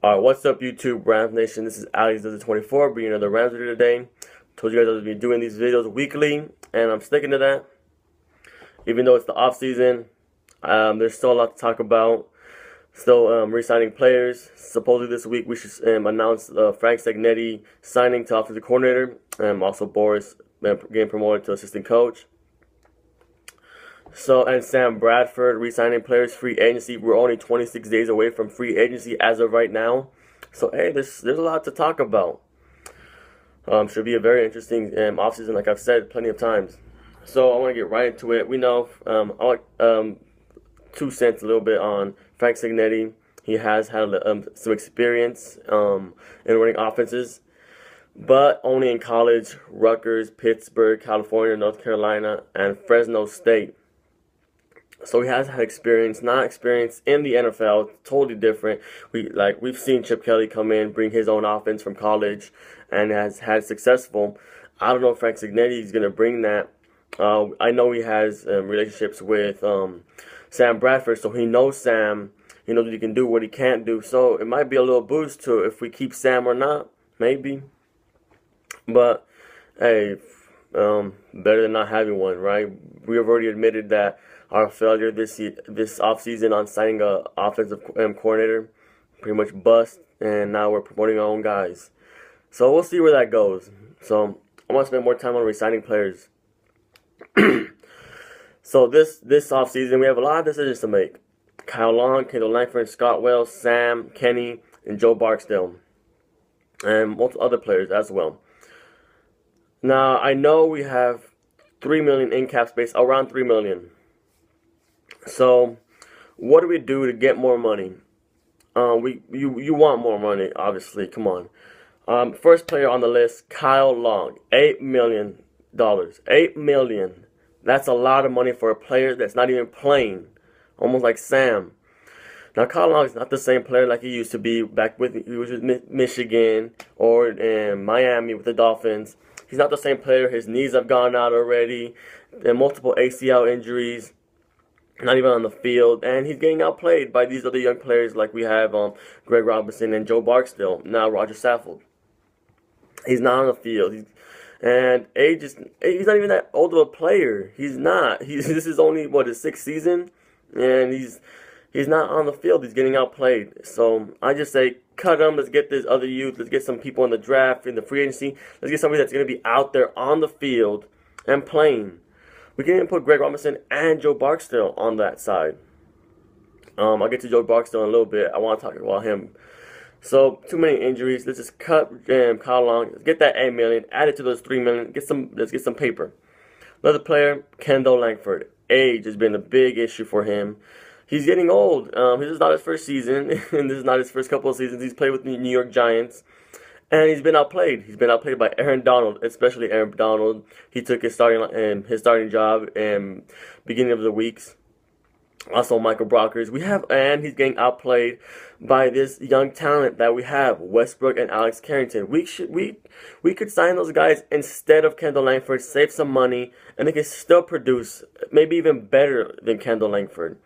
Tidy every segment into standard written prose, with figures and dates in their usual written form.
Alright, what's up YouTube, Rams Nation? This is Alex24 bringing another Rams video today. Told you guys I was going to be doing these videos weekly, and I'm sticking to that. Even though it's the off season, there's still a lot to talk about. Still re-signing players. Supposedly this week we should announce Frank Cignetti signing to offensive coordinator. Also Boris getting promoted to assistant coach. So, and Sam Bradford re-signing players, free agency. We're only 26 days away from free agency as of right now. So, hey, there's a lot to talk about. Should be a very interesting offseason, like I've said plenty of times. So, I want to get right into it. We know, I like 2 cents a little bit on Frank Cignetti. He has had some experience in running offenses, but only in college, Rutgers, Pittsburgh, California, North Carolina, and Fresno State. So he has had experience, not experience in the NFL, totally different. We've seen Chip Kelly come in, bring his own offense from college, and has had successful. I don't know if Frank Cignetti is going to bring that. I know he has relationships with Sam Bradford, so he knows Sam. He knows what he can do, what he can't do. So it might be a little boost to if we keep Sam or not, maybe. But hey, better than not having one, right? We have already admitted that our failure this offseason on signing a offensive coordinator pretty much bust, and now we're promoting our own guys. So we'll see where that goes. So I want to spend more time on re-signing players. So this offseason we have a lot of decisions to make. Kyle Long, Kendall Langford, Scott Wells, Sam, Kenny, and Joe Barksdale, and multiple other players as well. Now I know we have $3 million in cap space, around $3 million. So, what do we do to get more money? You want more money, obviously. Come on. First player on the list, Kyle Long, $8 million. $8 million. That's a lot of money for a player that's not even playing, almost like Sam. Now, Kyle Long is not the same player like he used to be back with he was with Michigan or in Miami with the Dolphins. He's not the same player. His knees have gone out already, and multiple ACL injuries. Not even on the field, and he's getting outplayed by these other young players like we have Greg Robinson and Joe Barksdale, now Roger Saffold. He's not on the field, and he's not even that old of a player. He's not. This is only his 6th season, and he's not on the field. He's getting outplayed. So I just say cut him. Let's get this other youth. Let's get some people in the draft, in the free agency. Let's get somebody that's going to be out there on the field and playing. We can even put Greg Robinson and Joe Barksdale on that side. I'll get to Joe Barksdale in a little bit. I want to talk about him. So, too many injuries. Let's just cut Kyle Long. Let's get that $8 million. Add it to those $3 million. Let's get some paper. Another player, Kendall Langford. Age has been a big issue for him. He's getting old. This is not his first season, and this is not his first couple of seasons. He's played with the New York Giants. And he's been outplayed. He's been outplayed by Aaron Donald, especially Aaron Donald. He took his starting job in beginning of the weeks. Also, Michael Brockers. And he's getting outplayed by this young talent that we have, Westbrook and Alex Carrington. We could sign those guys instead of Kendall Langford, save some money, and they can still produce, maybe even better than Kendall Langford.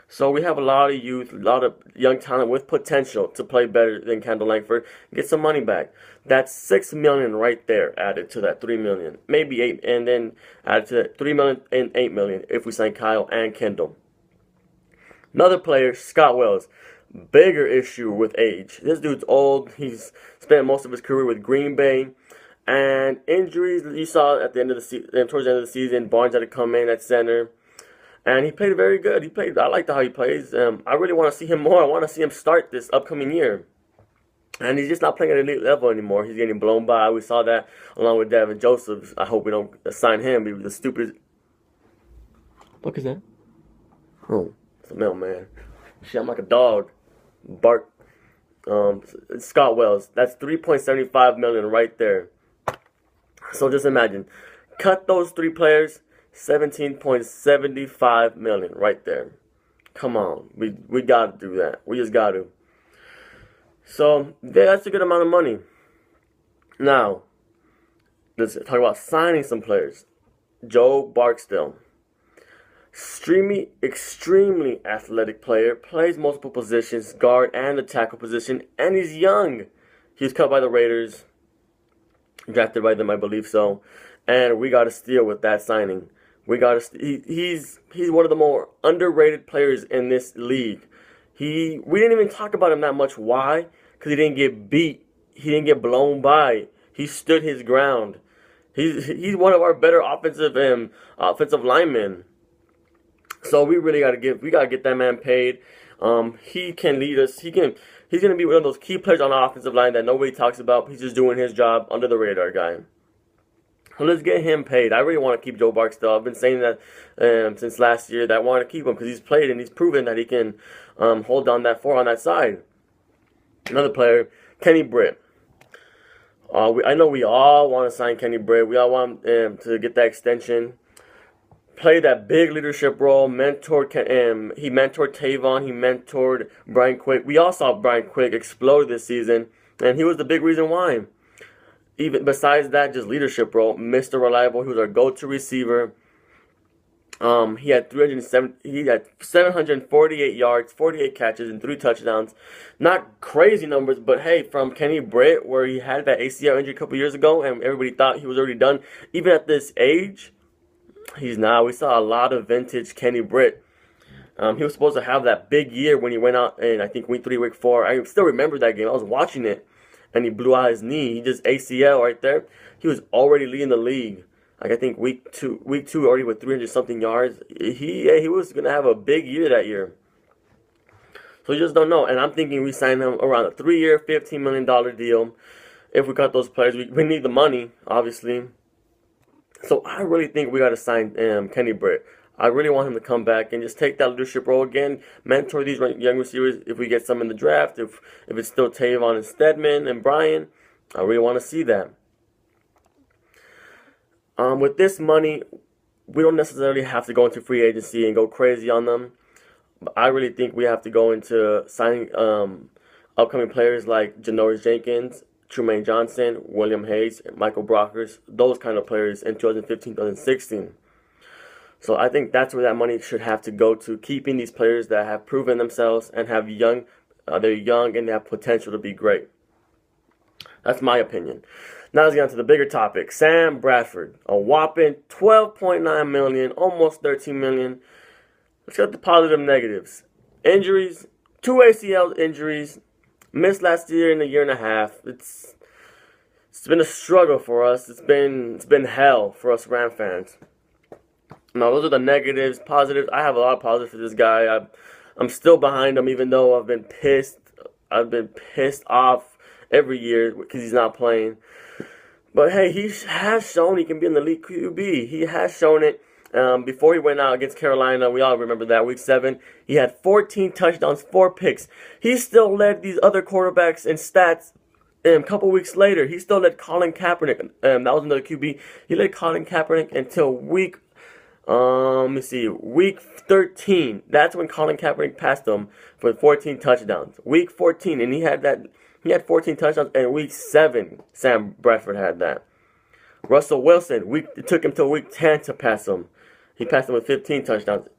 So we have a lot of youth, a lot of young talent with potential to play better than Kendall Langford. Get some money back. That's $6 million right there added to that $3 million. Maybe 8, and then added to that $3 million and $8 million if we sign Kyle and Kendall. Another player, Scott Wells. Bigger issue with age. This dude's old. He's spent most of his career with Green Bay. And injuries, you saw at the end of the towards the end of the season, Barnes had to come in at center. And he played very good. I like how he plays. I really want to see him more. I want to see him start this upcoming year. And he's just not playing at an elite level anymore. He's getting blown by. We saw that along with Devin Joseph. I hope we don't sign him. He was the stupid. What is that? Oh, it's a mailman. Shit, I'm like a dog. Bark. Scott Wells. That's $3.75 million right there. So just imagine. Cut those 3 players. $17.75 million right there. Come on, we got to do that. We just got to. So that's a good amount of money. Now, let's talk about signing some players. Joe Barksdale. Extremely athletic player, plays multiple positions, guard and the tackle position, and he's young. He was cut by the Raiders, drafted by them, I believe so, and we got to steal with that signing. We got to. He's one of the more underrated players in this league. We didn't even talk about him that much. Why? Because he didn't get beat. He didn't get blown by. He stood his ground. He's one of our better offensive linemen. So we really gotta get that man paid. He can lead us. He's gonna be one of those key players on the offensive line that nobody talks about. He's just doing his job under the radar guy. So let's get him paid. I really want to keep Joe Barksdale. I've been saying that since last year that I want to keep him because he's played and he's proven that he can hold down that four on that side. Another player, Kenny Britt. I know we all want to sign Kenny Britt. We all want him to get that extension. Play that big leadership role. He mentored Tavon. He mentored Brian Quick. We all saw Brian Quick explode this season, and he was the big reason why. Even besides that, just leadership role, Mr. Reliable. He was our go-to receiver. He had 748 yards, 48 catches, and 3 touchdowns. Not crazy numbers, but hey, from Kenny Britt, where he had that ACL injury a couple years ago, and everybody thought he was already done. Even at this age, he's not. We saw a lot of vintage Kenny Britt. He was supposed to have that big year when he went out in, I think, week 3, week 4. I still remember that game. I was watching it. And he blew out his knee. He just ACL right there. He was already leading the league. Like I think week two already with 300-something yards. He was gonna have a big year that year. So you just don't know. And I'm thinking we sign him around a 3-year, $15 million deal. If we cut those players, we need the money, obviously. So I really think we gotta sign Kenny Britt. I really want him to come back and just take that leadership role again, mentor these young receivers if we get some in the draft, if it's still Tavon and Stedman and Brian. I really want to see that. With this money, we don't necessarily have to go into free agency and go crazy on them. But I really think we have to go into signing upcoming players like Janoris Jenkins, Trumaine Johnson, William Hayes, Michael Brockers, those kind of players in 2015-2016. So I think that's where that money should have to go to, keeping these players that have proven themselves and have they're young and they have potential to be great. That's my opinion. Now let's get on to the bigger topic. Sam Bradford, a whopping $12.9 million, almost $13 million. Let's get the positive and negatives. Injuries, 2 ACL injuries, missed last year and a year and a half. It's been a struggle for us. It's been hell for us Ram fans. Now, those are the negatives. Positives, I have a lot of positives for this guy. I'm still behind him, even though I've been pissed. I've been pissed off every year because he's not playing. But hey, he has shown he can be in the league QB. He has shown it. Before he went out against Carolina, we all remember that, week 7. He had 14 touchdowns, 4 picks. He still led these other quarterbacks in stats. A couple weeks later, he still led Colin Kaepernick. That was another QB. He led Colin Kaepernick until week 13. That's when Colin Kaepernick passed him for 14 touchdowns. Week 14, and he had 14 touchdowns. And week 7, Sam Bradford had that. Russell Wilson, it took him till week 10 to pass him. He passed him with 15 touchdowns.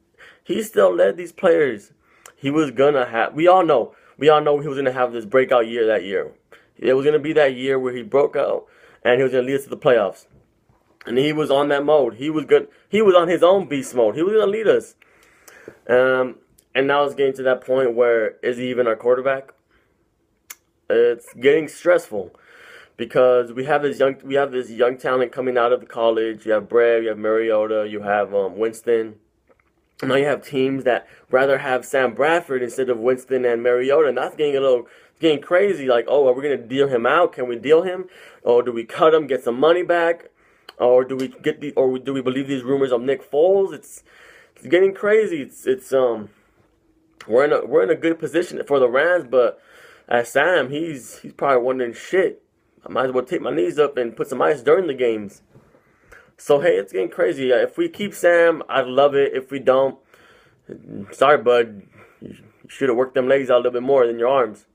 He still led these players. He was gonna have. We all know he was gonna have this breakout year that year. It was gonna be that year where he broke out and he was gonna lead us to the playoffs. And he was on that mode. He was good. He was on his own beast mode. He was going to lead us. And now it's getting to that point where, is he even our quarterback? It's getting stressful because we have this young talent coming out of the college. You have Brad, you have Mariota, you have Winston. And now you have teams that rather have Sam Bradford instead of Winston and Mariota. And that's getting crazy. Like, oh, are we going to deal him out? Can we deal him? Or do we cut him, get some money back? Or do we believe these rumors of Nick Foles? It's getting crazy. We're in a good position for the Rams, but as Sam, he's probably wondering, shit, I might as well take my knees up and put some ice during the games. So hey, it's getting crazy. If we keep Sam, I'd love it. If we don't, sorry, bud, you should have worked them legs out a little bit more than your arms.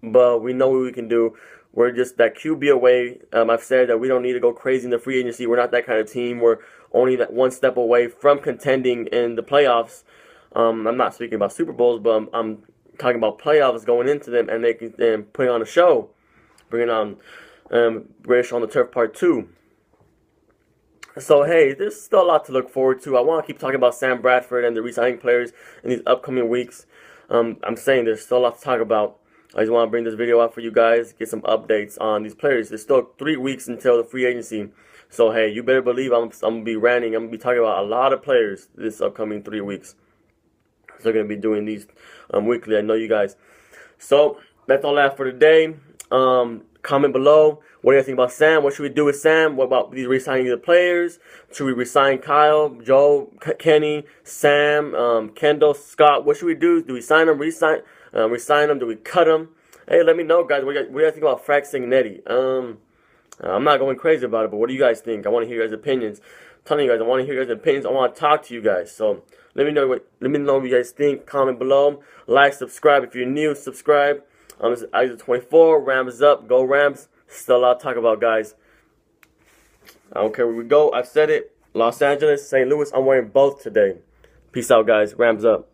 But we know what we can do. We're just that QB away. I've said that we don't need to go crazy in the free agency. We're not that kind of team. We're only that one step away from contending in the playoffs. I'm not speaking about Super Bowls, but I'm talking about playoffs going into them and making them putting on a show, bringing on British on the Turf Part 2. So, hey, there's still a lot to look forward to. I want to keep talking about Sam Bradford and the resigning players in these upcoming weeks. I'm saying there's still a lot to talk about. I just want to bring this video out for you guys, get some updates on these players. There's still 3 weeks until the free agency. So, hey, you better believe I'm going to be ranting. I'm going to be talking about a lot of players this upcoming 3 weeks. So, I'm going to be doing these weekly. I know you guys. So, that's all I have for today. Comment below. What do you think about Sam? What should we do with Sam? What about these resigning the players? Should we resign Kyle, Joe, Kenny, Sam, Kendall, Scott? What should we do? Do we sign them, resign them? Do we cut them? Hey, let me know, guys. What do you guys think about Cignetti? I'm not going crazy about it, but what do you guys think? I want to hear your guys' opinions. I'm telling you guys, I want to hear your guys' opinions. I want to talk to you guys. So let me know what you guys think. Comment below. Like, subscribe if you're new. Subscribe. This is Isaac24. Rams up. Go Rams. Still a lot to talk about, guys. I don't care where we go. I've said it. Los Angeles, St. Louis. I'm wearing both today. Peace out, guys. Rams up.